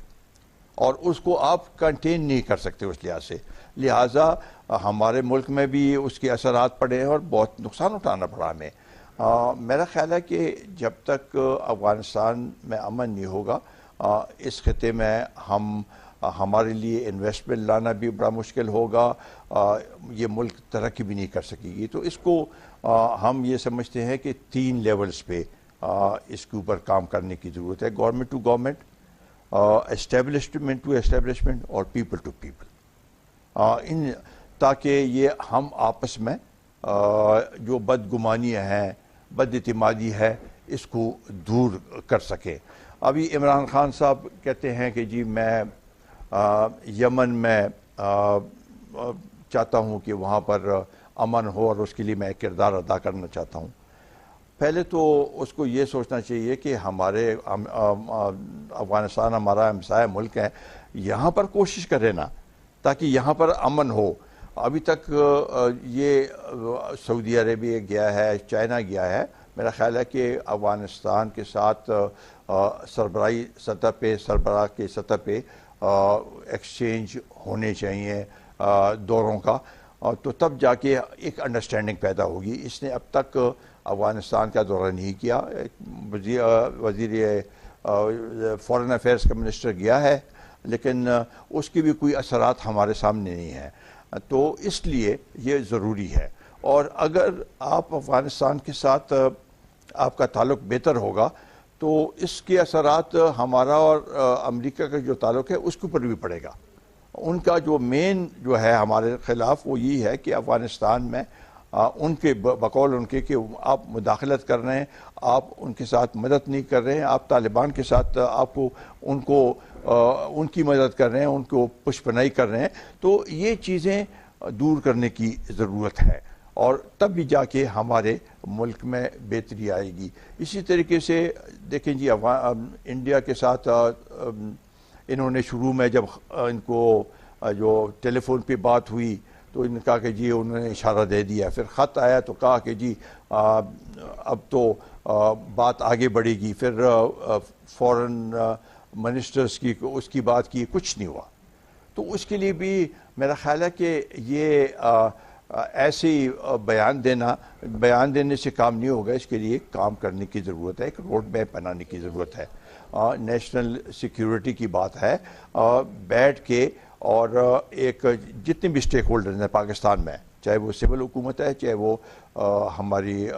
اور اس کو آپ کنٹین نہیں کر سکتے اس لحاظ سے. لہٰذا ہمارے ملک میں بھی اس کے اثرات پڑے ہیں اور بہت نقصان اٹھانا پڑا ہمیں. میرا خیال ہے کہ جب تک افغانستان میں امن نہیں ہوگا، اس خطے میں ہمارے لیے انویسٹمنٹ لانا بھی بڑا مشکل ہوگا، یہ ملک ترقی بھی نہیں کر سکے گی. تو اس کو ہم یہ سمجھتے ہیں کہ 3 لیولز پہ اس کے اوپر کام کرنے کی ضرورت ہے: government to government, establishment to establishment, اور پیپل ٹو پیپل. تاکہ یہ ہم آپس میں جو بدگمانیاں ہیں، بد اعتمادی ہے، اس کو دور کر سکیں. ابھی عمران خان صاحب کہتے ہیں کہ جی میں یمن میں چاہتا ہوں کہ وہاں پر امن ہو، اور اس کے لیے میں کردار ادا کرنا چاہتا ہوں. پہلے تو اس کو یہ سوچنا چاہیے کہ ہمارے افغانستان ہمارا ہمسایہ ملک ہے، یہاں پر کوشش کرے نا تاکہ یہاں پر امن ہو. ابھی تک یہ سعودی عربیہ گیا ہے، چائنا گیا ہے. میرا خیال ہے کہ افغانستان کے ساتھ سربراہی سطح پہ، سربراہ کے سطح پہ ایکسچینج ہونے چاہیے دوروں کا، تو تب جا کے ایک انڈرسٹینڈنگ پیدا ہوگی. اس نے اب تک افغانستان کا دورہ نہیں کیا. وزیر فارن افیئرس کا منسٹر گیا ہے، لیکن اس کی بھی کوئی اثرات ہمارے سامنے نہیں ہیں. تو اس لیے یہ ضروری ہے. اور اگر آپ افغانستان کے ساتھ آپ کا تعلق بہتر ہوگا تو اس کے اثرات ہمارا اور امریکہ کا جو تعلق ہے اس کے اوپر بھی پڑے گا. ان کا جو مین جو ہے ہمارے خلاف وہ یہ ہے کہ افغانستان میں ان کے بقول ان کے کہ آپ مداخلت کر رہے ہیں، آپ ان کے ساتھ مدد نہیں کر رہے ہیں، آپ طالبان کے ساتھ آپ کو ان کی مدد کر رہے ہیں، ان کو پشپنائی کر رہے ہیں. تو یہ چیزیں دور کرنے کی ضرورت ہے، اور تب بھی جا کے ہمارے ملک میں بہتری آئے گی. اسی طریقے سے دیکھیں جی، انڈیا کے ساتھ انہوں نے شروع میں جب ان کو جو ٹیلی فون پہ بات ہوئی تو انہوں نے کہا کہ جی انہوں نے اشارہ دے دیا. پھر خط آیا تو کہا کہ جی اب تو بات آگے بڑھے گی. پھر فورن منسٹرز کی اس کی بات کی، کچھ نہیں ہوا. تو اس کے لیے بھی میرا خیال ہے کہ یہ ایسے ہی بیان دینے سے کام نہیں ہوگا. اس کے لیے کام کرنے کی ضرورت ہے، ایک روڈ میپ بنانے کی ضرورت ہے. نیشنل سیکیورٹی کی بات ہے، بیٹھ کے اور ایک جتنے بھی سٹیک ہولڈرز ہیں پاکستان میں، چاہے وہ سول حکومت ہے، چاہے وہ ہماری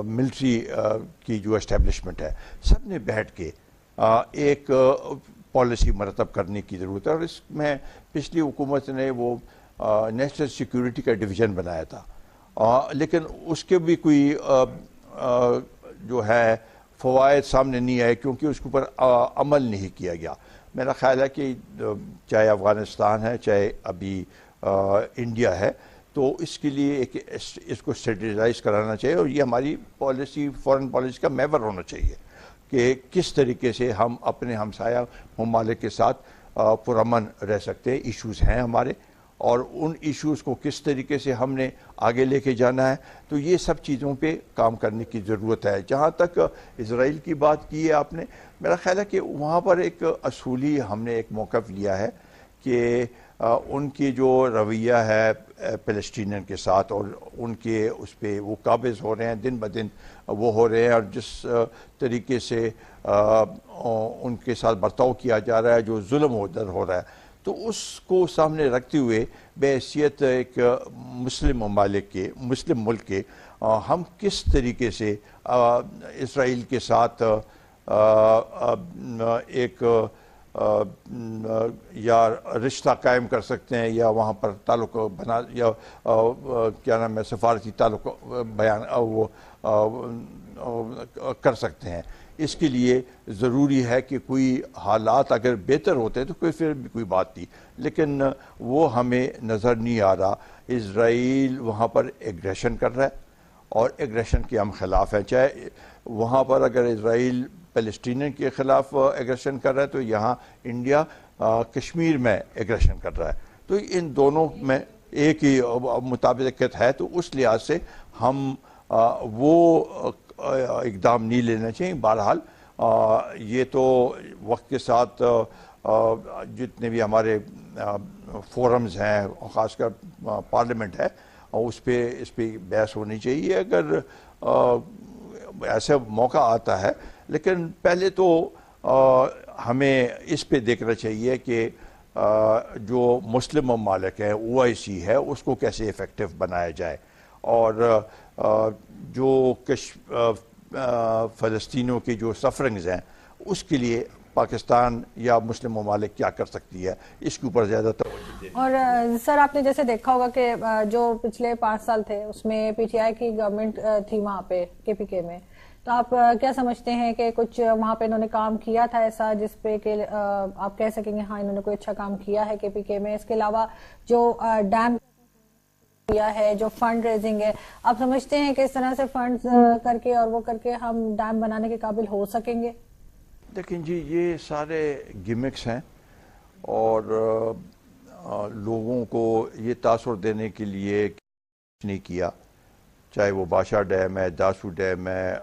ملٹری کی جو اسٹیبلشمنٹ ہے، سب نے بیٹھ کے ایک پالیسی مرتب کرنے کی ضرورت ہے. اور اس میں پچھلی حکومت نے وہ نیشنل سیکیورٹی کا ڈویژن بنایا تھا، لیکن اس کے بھی کوئی جو ہے فوائد سامنے نہیں آئے، کیونکہ اس کے اوپر عمل نہیں کیا گیا. میرا خیال ہے کہ چاہے افغانستان ہے، چاہے ابھی انڈیا ہے، تو اس کے لیے اس کو اسٹریٹجائز کرانا چاہیے. اور یہ ہماری پالیسی، فورن پالیسی کا محور ہونا چاہیے کہ کس طریقے سے ہم اپنے ہمسایہ ممالک کے ساتھ پرامن رہ سکتے ہیں. ایشوز ہیں ہمارے، اور ان ایشوز کو کس طریقے سے ہم نے آگے لے کے جانا ہے. تو یہ سب چیزوں پہ کام کرنے کی ضرورت ہے. جہاں تک اسرائیل کی بات کی ہے آپ نے، میرا خیال ہے کہ وہاں پر ایک اصولی ہم نے ایک موقف لیا ہے کہ ان کی جو رویہ ہے فلسطینین کے ساتھ، اور ان کے اس پہ وہ قابض ہو رہے ہیں، دن بدن وہ ہو رہے ہیں، اور جس طریقے سے ان کے ساتھ برتاؤ کیا جا رہا ہے، جو ظلم ہو رہا ہے، تو اس کو سامنے رکھتے ہوئے بحیثیت ایک مسلم ممالک کے، مسلم ملک کے، ہم کس طریقے سے اسرائیل کے ساتھ ایک یا رشتہ قائم کر سکتے ہیں، یا وہاں پر تعلق بنا، یا کیا نام ہے، سفارتی تعلق بیان وہ کر سکتے ہیں. اس کے لیے ضروری ہے کہ کوئی حالات اگر بہتر ہوتے تو پھر بھی کوئی بات نہیں، لیکن وہ ہمیں نظر نہیں آ رہا. اسرائیل وہاں پر ایگریشن کر رہا ہے، اور ایگریشن کے ہم خلاف ہیں. چاہے وہاں پر اگر اسرائیل فلسطینین کے خلاف ایگریشن کر رہا ہے، تو یہاں انڈیا کشمیر میں ایگریشن کر رہا ہے. تو ان دونوں میں ایک ہی مطابقت ہے. تو اس لحاظ سے ہم وہ اقدام نہیں لینا چاہیے. بہرحال یہ تو وقت کے ساتھ جتنے بھی ہمارے فورمز ہیں، خاص کر پارلیمنٹ ہے، اس پہ بحث ہونی چاہیے اگر ایسا موقع آتا ہے. لیکن پہلے تو ہمیں اس پہ دیکھنا چاہیے کہ جو مسلم ممالک ہیں، OIC ہے، اس کو کیسے ایفیکٹو بنایا جائے، اور جو فلسطینیوں کی جو سفرنگز ہیں اس کے لیے پاکستان یا مسلم ممالک کیا کر سکتی ہے، اس کے اوپر زیادہ توجہ دیں. اور سر آپ نے جیسے دیکھا ہوگا کہ جو پچھلے 5 سال تھے اس میں PTI کی گورنمنٹ تھی وہاں پہ KPK میں، تو آپ کیا سمجھتے ہیں کہ کچھ وہاں پہ انہوں نے کام کیا تھا ایسا جس پہ کہ آپ کہہ سکیں گے ہاں انہوں نے کوئی اچھا کام کیا ہے KPK میں؟ اس کے علاوہ جو ڈیم کیا ہے، جو فنڈ ریزنگ ہے، آپ سمجھتے ہیں کہ اس طرح سے فنڈ کر کے اور وہ کر کے ہم ڈیم بنانے کے قابل ہو سکیں گے؟ لیکن جی یہ سارے گیمکس ہیں، اور لوگوں کو یہ تاثر دینے کے لیے کچھ نہیں کیا، چاہے وہ بادشاہ ڈیم ہے، داسو ڈیم ہے،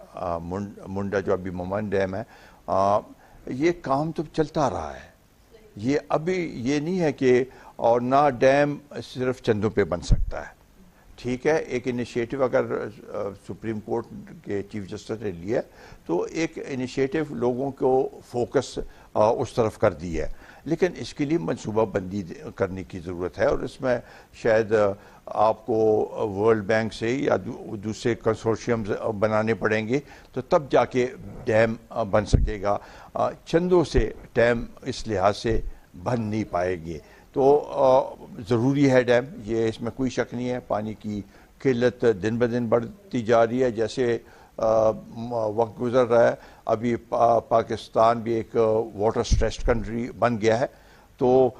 منڈا جو ابھی ممن ڈیم ہے، یہ کام تو چلتا رہا ہے. یہ ابھی یہ نہیں ہے کہ اور نہ ڈیم صرف چندوں پہ بن سکتا ہے. ٹھیک ہے، ایک انیشیٹو اگر سپریم کورٹ کے چیف جسٹس نے لیا تو ایک انیشیٹو لوگوں کو فوکس اس طرف کر دی ہے، لیکن اس کے لیے منصوبہ بندی کرنے کی ضرورت ہے، اور اس میں شاید آپ کو ورلڈ بینک سے یا دوسرے کنسورشیمز بنانے پڑیں گے تو تب جا کے ڈیم بن سکے گا. چندوں سے ڈیم اس لحاظ سے بن نہیں پائے گے. تو ضروری ہے ڈیم، یہ اس میں کوئی شک نہیں ہے. پانی کی قلت دن بدن بڑھتی جا رہی ہے، جیسے وقت گزر رہا ہے. ابھی پاکستان بھی ایک واٹر سٹریسڈ کنٹری بن گیا ہے، تو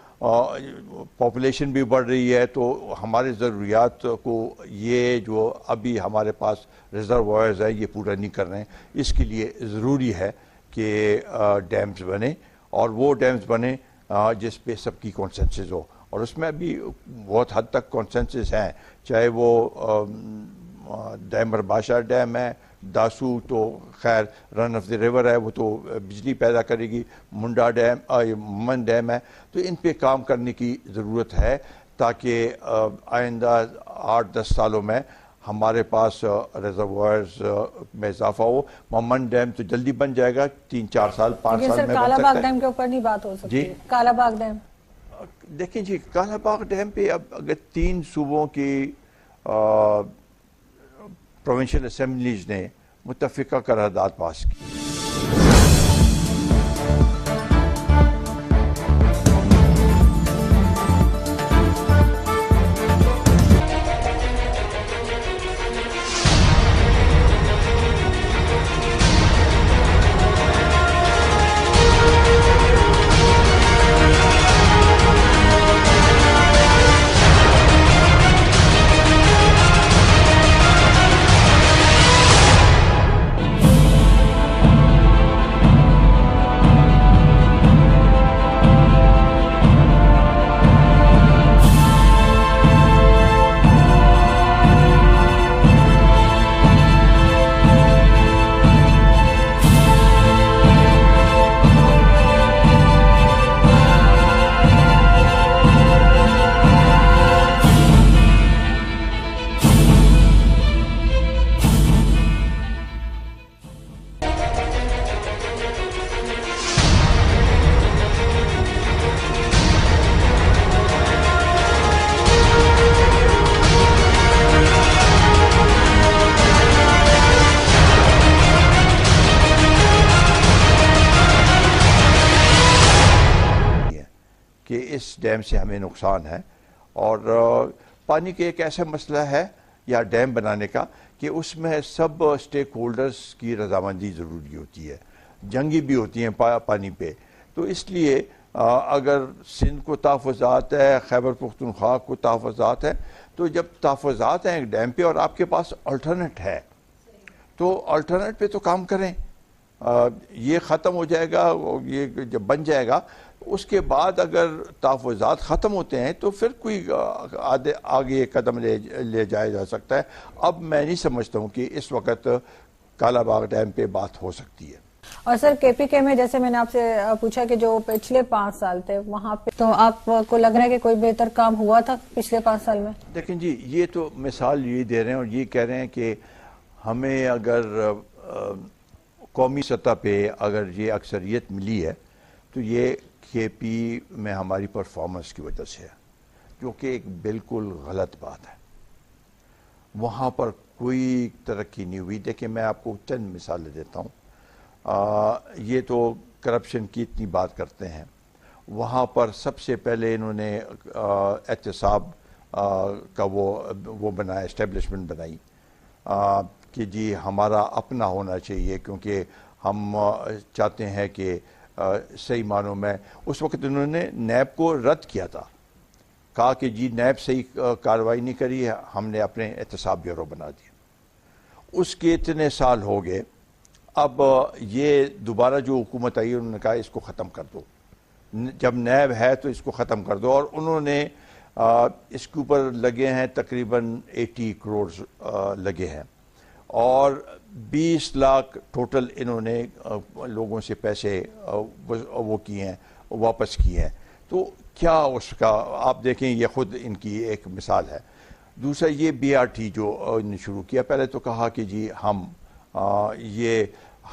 پاپولیشن بھی بڑھ رہی ہے، تو ہمارے ضروریات کو یہ جو ابھی ہمارے پاس ریزروائرز ہیں یہ پورا نہیں کر رہے ہیں. اس کے لیے ضروری ہے کہ ڈیمز بنے، اور وہ ڈیمز بنے جس پہ سب کی کانسنسس ہو، اور اس میں بھی بہت حد تک کانسنسس ہیں. چاہے وہ ڈیمر بادشاہ ڈیم ہے، داسو تو خیر رن آف دی ریور ہے، وہ تو بجلی پیدا کرے گی، منڈا ڈیم من ڈیم ہے. تو ان پہ کام کرنے کی ضرورت ہے تاکہ آئندہ 8-10 سالوں میں ہمارے پاس ریزروائرز میں اضافہ ہو. ممن ڈیم تو جلدی بن جائے گا، 3-4 سال 5 سال میں بن سکتا ہے. کالا باغ ڈیم کے اوپر نہیں بات ہو سکتی؟ جی کالا باغ ڈیم دیکھیں جی، کالا باغ ڈیم پہ اب اگر 3 صوبوں کی پروونشل اسمبلیز نے متفقہ قرارداد پاس کی. کہ اس ڈیم سے ہمیں نقصان ہے، اور پانی کے ایک ایسا مسئلہ ہے یا ڈیم بنانے کا کہ اس میں سب سٹیک ہولڈرز کی رضامندی ضروری ہوتی ہے، جنگی بھی ہوتی ہیں پانی پہ. تو اس لیے اگر سندھ کو تحفظات ہے، خیبر پختونخوا کو تحفظات ہے، تو جب تحفظات ہیں ایک ڈیم پہ اور آپ کے پاس الٹرنیٹ ہے تو الٹرنیٹ پہ تو کام کریں. یہ ختم ہو جائے گا، یہ جب بن جائے گا اس کے بعد اگر تحفظات ختم ہوتے ہیں تو پھر کوئی آگے قدم لے جایا جا سکتا ہے. اب میں نہیں سمجھتا ہوں کہ اس وقت کالا باغ ڈیم پہ بات ہو سکتی ہے. اور سر کے کے میں جیسے میں نے آپ سے پوچھا کہ جو پچھلے 5 سال تھے وہاں پہ، تو آپ کو لگ رہا ہے کہ کوئی بہتر کام ہوا تھا پچھلے 5 سال میں؟ دیکھیں جی، یہ تو مثال یہ دے رہے ہیں اور یہ کہہ رہے ہیں کہ ہمیں اگر قومی سطح پہ اگر یہ اکثریت ملی ہے تو یہ کے پی میں ہماری پرفارمنس کی وجہ سے ہے، جو کہ ایک بالکل غلط بات ہے. وہاں پر کوئی ترقی نہیں ہوئی. دیکھیں میں آپ کو چند مثالیں دیتا ہوں. یہ تو کرپشن کی اتنی بات کرتے ہیں. وہاں پر سب سے پہلے انہوں نے احتساب کا وہ بنایا، اسٹیبلشمنٹ بنائی کہ جی ہمارا اپنا ہونا چاہیے، کیونکہ ہم چاہتے ہیں کہ صحیح معنوں میں اس وقت انہوں نے نیب کو رد کیا تھا، کہا کہ جی نیب صحیح کارروائی نہیں کری ہے، ہم نے اپنے احتساب بیورو بنا دیا. اس کے اتنے سال ہو گئے، اب یہ دوبارہ جو حکومت آئی انہوں نے کہا اس کو ختم کر دو. جب نیب ہے تو اس کو ختم کر دو. اور انہوں نے اس کے اوپر لگے ہیں تقریباً 80 کروڑ لگے ہیں اور 20 لاکھ ٹوٹل انہوں نے لوگوں سے پیسے وہ کیے ہیں, واپس کیے ہیں. تو کیا اس کا آپ دیکھیں, یہ خود ان کی ایک مثال ہے. دوسرا یہ BRT جو انہوں نے شروع کیا, پہلے تو کہا کہ جی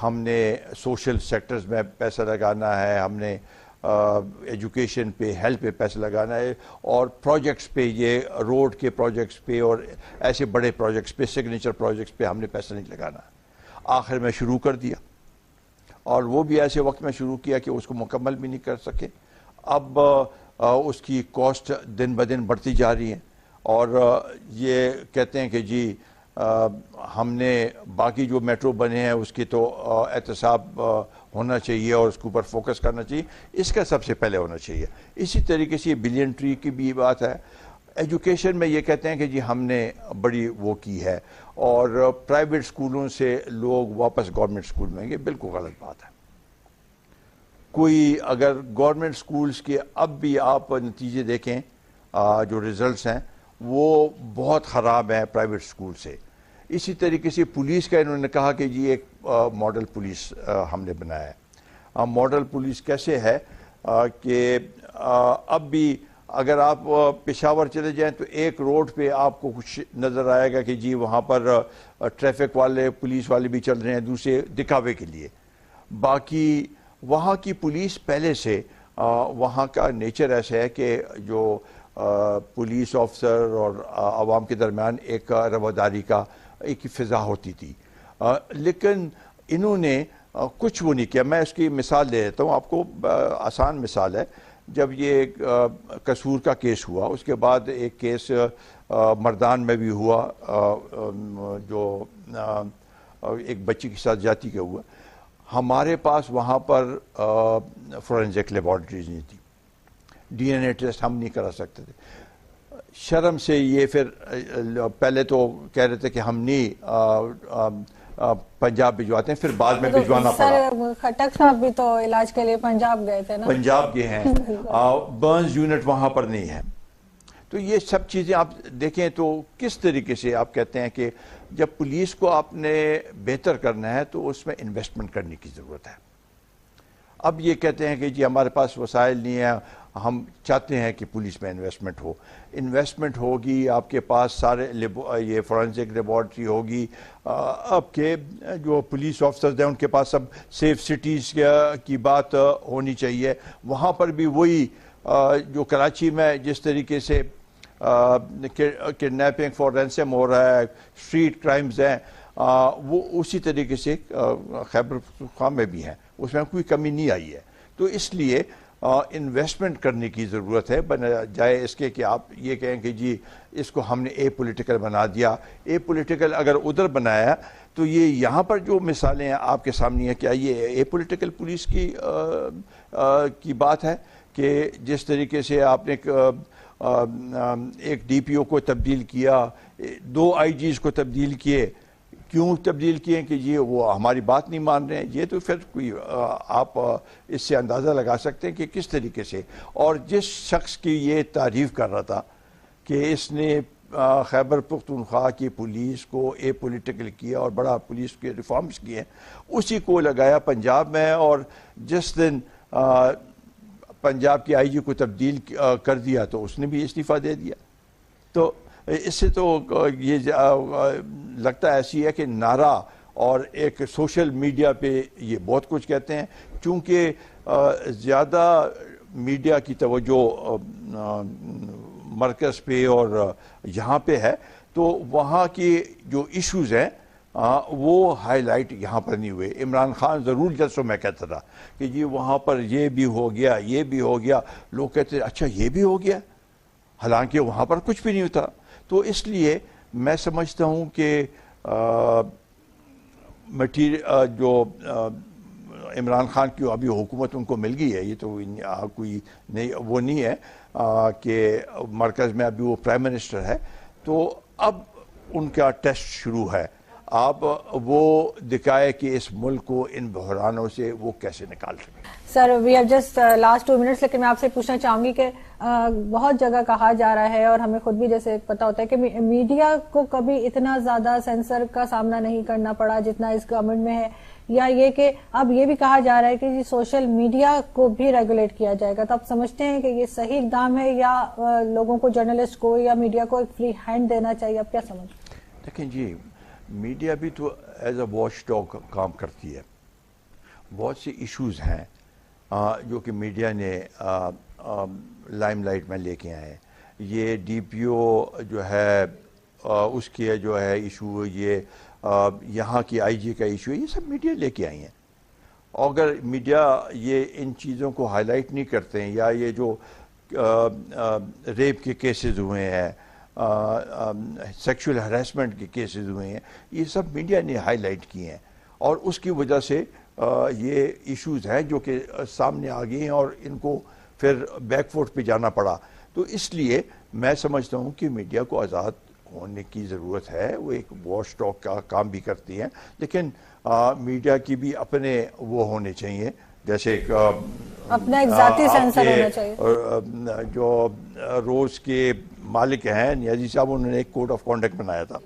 ہم نے سوشل سیکٹرز میں پیسہ لگانا ہے, ہم نے ایجوکیشن پہ, ہیلتھ پہ پیسہ لگانا ہے, اور پروجیکٹس پہ, یہ روڈ کے پروجیکٹس پہ اور ایسے بڑے پروجیکٹس پہ, سگنیچر پروجیکٹس پہ ہم نے پیسہ نہیں لگانا. آخر میں شروع کر دیا اور وہ بھی ایسے وقت میں شروع کیا کہ اس کو مکمل بھی نہیں کر سکے. اب اس کی کاسٹ دن بدن بڑھتی جا رہی ہے اور یہ کہتے ہیں کہ جی ہم نے باقی جو میٹرو بنے ہیں اس کی تو احتساب ہونا چاہیے اور اس کے اوپر فوکس کرنا چاہیے, اس کا سب سے پہلے ہونا چاہیے. اسی طریقے سے یہ بلین ٹری کی بھی بات ہے. ایجوکیشن میں یہ کہتے ہیں کہ جی ہم نے بڑی وہ کی ہے اور پرائیویٹ سکولوں سے لوگ واپس گورنمنٹ سکول میں گئے. بالکل غلط بات ہے. کوئی اگر گورنمنٹ سکولز کے اب بھی آپ نتیجے دیکھیں, جو ریزلٹس ہیں وہ بہت خراب ہیں پرائیویٹ سکول سے. اسی طریقے سے پولیس کا انہوں نے کہا کہ جی ایک ماڈل پولیس ہم نے بنایا ہے. ماڈل پولیس کیسے ہے کہ اب بھی اگر آپ پشاور چلے جائیں تو ایک روڈ پہ آپ کو کچھ نظر آئے گا کہ جی وہاں پر ٹریفک والے, پولیس والے بھی چل رہے ہیں دوسرے دکھاوے کے لیے. باقی وہاں کی پولیس پہلے سے, وہاں کا نیچر ایسا ہے کہ جو پولیس آفیسر اور عوام کے درمیان ایک رواداری کا ایک فضا ہوتی تھی, لیکن انہوں نے کچھ وہ نہیں کیا. میں اس کی مثال دے دیتا ہوں آپ کو, آسان مثال ہے. جب یہ قصور کا کیس ہوا, اس کے بعد ایک کیس مردان میں بھی ہوا جو ایک بچی کے ساتھ جاتی کا ہوا. ہمارے پاس وہاں پر فورینزک لیبارٹریز نہیں تھی, DNA ٹیسٹ ہم نہیں کرا سکتے تھے. شرم سے یہ پھر پہلے تو کہہ رہے تھے کہ ہم نہیں پنجاب بھجواتے ہیں, پھر بعد میں بھجوانا پڑا. خٹک صاحب بھی تو علاج کے لیے پنجاب گئے تھے نا. پنجاب گئے ہیں, برنز یونٹ وہاں پر نہیں ہے. تو یہ سب چیزیں آپ دیکھیں تو کس طریقے سے آپ کہتے ہیں کہ جب پولیس کو آپ نے بہتر کرنا ہے تو اس میں انویسٹمنٹ کرنے کی ضرورت ہے. اب یہ کہتے ہیں کہ جی ہمارے پاس وسائل نہیں ہیں, ہم چاہتے ہیں کہ پولیس میں انویسٹمنٹ ہو. انویسٹمنٹ ہوگی, آپ کے پاس سارے یہ فورینزک لیبارٹری ہوگی, آپ کے جو پولیس آفیسرز ہیں ان کے پاس سب سیف سٹیز کی بات ہونی چاہیے. وہاں پر بھی وہی جو کراچی میں جس طریقے سے کڈنیپنگ فار رینسم ہو رہا ہے, اسٹریٹ کرائمز ہیں, وہ اسی طریقے سے خیبر پختونخوا میں بھی ہیں, اس میں کوئی کمی نہیں آئی ہے. تو اس لیے انویسٹمنٹ کرنے کی ضرورت ہے, بجائے اس کے کہ آپ یہ کہیں کہ جی اس کو ہم نے اے پولیٹیکل بنا دیا. اے پولیٹیکل اگر ادھر بنایا تو یہ یہاں پر جو مثالیں ہیں آپ کے سامنے ہیں, کیا یہ اے پولیٹیکل پولیس کی بات ہے کہ جس طریقے سے آپ نے ایک DPO کو تبدیل کیا, 2 IGs کو تبدیل کیے. کیوں تبدیل کیے کہ یہ وہ ہماری بات نہیں مان رہے ہیں؟ یہ تو پھر کوئی آپ اس سے اندازہ لگا سکتے ہیں کہ کس طریقے سے. اور جس شخص کی یہ تعریف کر رہا تھا کہ اس نے خیبر پختونخوا کی پولیس کو اے پولیٹیکل کیا اور بڑا پولیس کے ریفارمز کیے, اسی کو لگایا پنجاب میں, اور جس دن پنجاب کی IG کو تبدیل کر دیا تو اس نے بھی استعفیٰ دے دیا. تو اس سے تو یہ لگتا ایسی ہے کہ نعرہ اور ایک سوشل میڈیا پہ یہ بہت کچھ کہتے ہیں. چونکہ زیادہ میڈیا کی توجہ مرکز پہ اور یہاں پہ ہے, تو وہاں کی جو ایشوز ہیں وہ ہائی لائٹ یہاں پر نہیں ہوئے. عمران خان ضرور جلسوں میں کہتا تھا کہ جی وہاں پر یہ بھی ہو گیا, یہ بھی ہو گیا. لوگ کہتے اچھا یہ بھی ہو گیا, حالانکہ وہاں پر کچھ بھی نہیں ہوتا. تو اس لیے میں سمجھتا ہوں کہ جو عمران خان کی ابھی حکومت ان کو مل گئی ہے, یہ تو کوئی نہیں وہ نہیں ہے کہ مرکز میں ابھی وہ پرائم منسٹر ہے, تو اب ان کا ٹیسٹ شروع ہے. آپ وہ دکھائے کہ اس ملک کو ان بحرانوں سے وہ کیسے نکال سکے. Sir we have just last 2 minutes, لیکن میں آپ سے پوچھنا چاہوں گی کہ بہت جگہ کہا جا رہا ہے اور ہمیں خود بھی جیسے پتا ہوتا ہے کہ میڈیا کو کبھی اتنا زیادہ سینسر کا سامنا نہیں کرنا پڑا جتنا اس گورنمنٹ میں ہے، یا یہ کہ اب یہ بھی کہا جا رہا ہے کہ سوشل میڈیا کو بھی ریگولیٹ کیا جائے گا، تو آپ سمجھتے ہیں کہ یہ صحیح اقدام ہے یا لوگوں کو، جرنلسٹ کو یا میڈیا کو ایک فری ہینڈ دینا چاہیے؟ آپ کیا سمجھتے ہیں؟ دیکھیں جی، میڈیا بھی تو ایز اے واچ ڈاگ کام کرتی ہے. بہت سے ایشوز ہیں جو کہ میڈیا نے لائم لائٹ میں لے کے آئے ہیں. یہ ڈی پی او جو ہے اس کے جو ہے ایشو، یہ یہاں کی آئی جی کا ایشو ہے، یہ سب میڈیا لے کے آئی ہیں. اور اگر میڈیا یہ ان چیزوں کو ہائی لائٹ نہیں کرتے ہیں، یا یہ جو ریپ کے کیسز ہوئے ہیں، سیکشول ہراسمنٹ کے کیسز ہوئے ہیں، یہ سب میڈیا نے ہائی لائٹ کیے ہیں، اور اس کی وجہ سے یہ ایشوز ہیں جو کہ سامنے آ گئے ہیں اور ان کو پھر بیک فوٹ پہ جانا پڑا. تو اس لیے میں سمجھتا ہوں کہ میڈیا کو آزاد ہونے کی ضرورت ہے. وہ ایک واچ ڈاگ کا کام بھی کرتی ہیں، لیکن میڈیا کی بھی اپنے وہ ہونے چاہیے، جیسے اپنا ایک ذاتی سینسر ہونا چاہیے. جو روز کے مالک ہیں نیازی صاحب، انہوں نے ایک کوڈ آف کانڈکٹ بنایا تھا،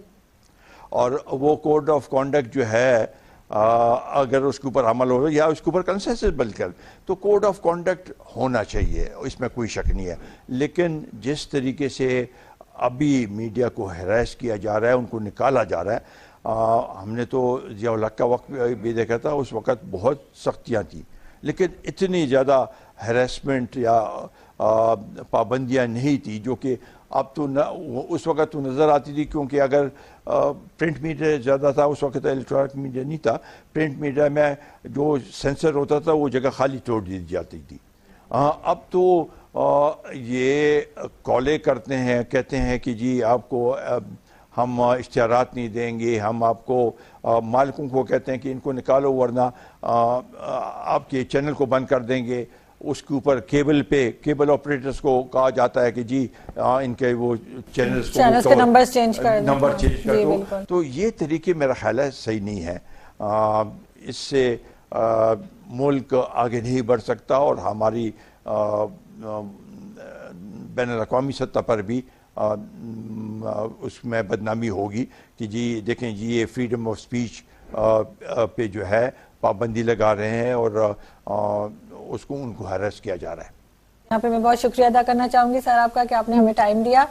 اور وہ کوڈ آف کانڈکٹ جو ہے اگر اس کے اوپر عمل ہو یا اس کے اوپر کنسنسس بل کر، تو کوڈ آف کانڈکٹ ہونا چاہیے، اس میں کوئی شک نہیں ہے. لیکن جس طریقے سے ابھی میڈیا کو ہراس کیا جا رہا ہے، ان کو نکالا جا رہا ہے، ہم نے تو ضیاء الحق کا وقت بھی دیکھا تھا، اس وقت بہت سختیاں تھیں، لیکن اتنی زیادہ ہراسمنٹ یا پابندیاں نہیں تھی جو کہ اب تو اس وقت تو نظر آتی تھی. کیونکہ اگر پرنٹ میڈیا زیادہ تھا اس وقت، الیکٹرانک میڈیا نہیں تھا. پرنٹ میڈیا میں جو سینسر ہوتا تھا وہ جگہ خالی چھوڑ دی جاتی تھی. اب تو یہ کالیں کرتے ہیں، کہتے ہیں کہ جی آپ کو ہم اشتہارات نہیں دیں گے، ہم آپ کو مالکوں کو کہتے ہیں کہ ان کو نکالو ورنہ آپ کے چینل کو بند کر دیں گے. اس کے اوپر کیبل آپریٹرز کو کہا جاتا ہے کہ جی ان کے وہ چینلز کے نمبر چینج کر دو. تو یہ طریقے میرا خیال ہے صحیح نہیں ہے. اس سے ملک آگے نہیں بڑھ سکتا، اور ہماری بین الاقوامی سطح پر بھی اس میں بدنامی ہوگی کہ جی دیکھیں جی یہ فریڈم آف سپیچ پہ جو ہے پابندی لگا رہے ہیں، اور ان کو ہراس کیا جا رہا ہے. یہاں پہ میں بہت شکریہ ادا کرنا چاہوں گی سر آپ کا کہ آپ نے ہمیں ٹائم دیا.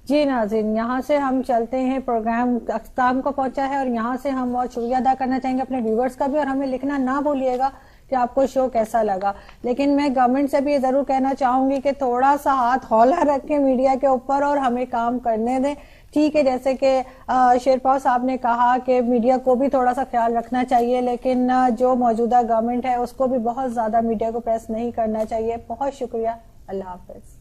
جی ناظرین، یہاں سے ہم چلتے ہیں، پروگرام اختتام کو پہنچا ہے، اور یہاں سے ہم بہت شکریہ ادا کرنا چاہیں گے اپنے ویورز کا بھی، اور ہمیں لکھنا نہ بھولیے گا کہ آپ کو شو کیسا لگا. لیکن میں گورنمنٹ سے بھی یہ ضرور کہنا چاہوں گی کہ تھوڑا سا ہاتھ ہولا رکھیں میڈیا کے اوپر اور ہمیں کام کرنے دیں. ٹھیک ہے، جیسے کہ شیرپاؤ صاحب نے کہا کہ میڈیا کو بھی تھوڑا سا خیال رکھنا چاہیے، لیکن جو موجودہ گورنمنٹ ہے اس کو بھی بہت زیادہ میڈیا کو پریس نہیں کرنا چاہیے. بہت شکریہ، اللہ حافظ.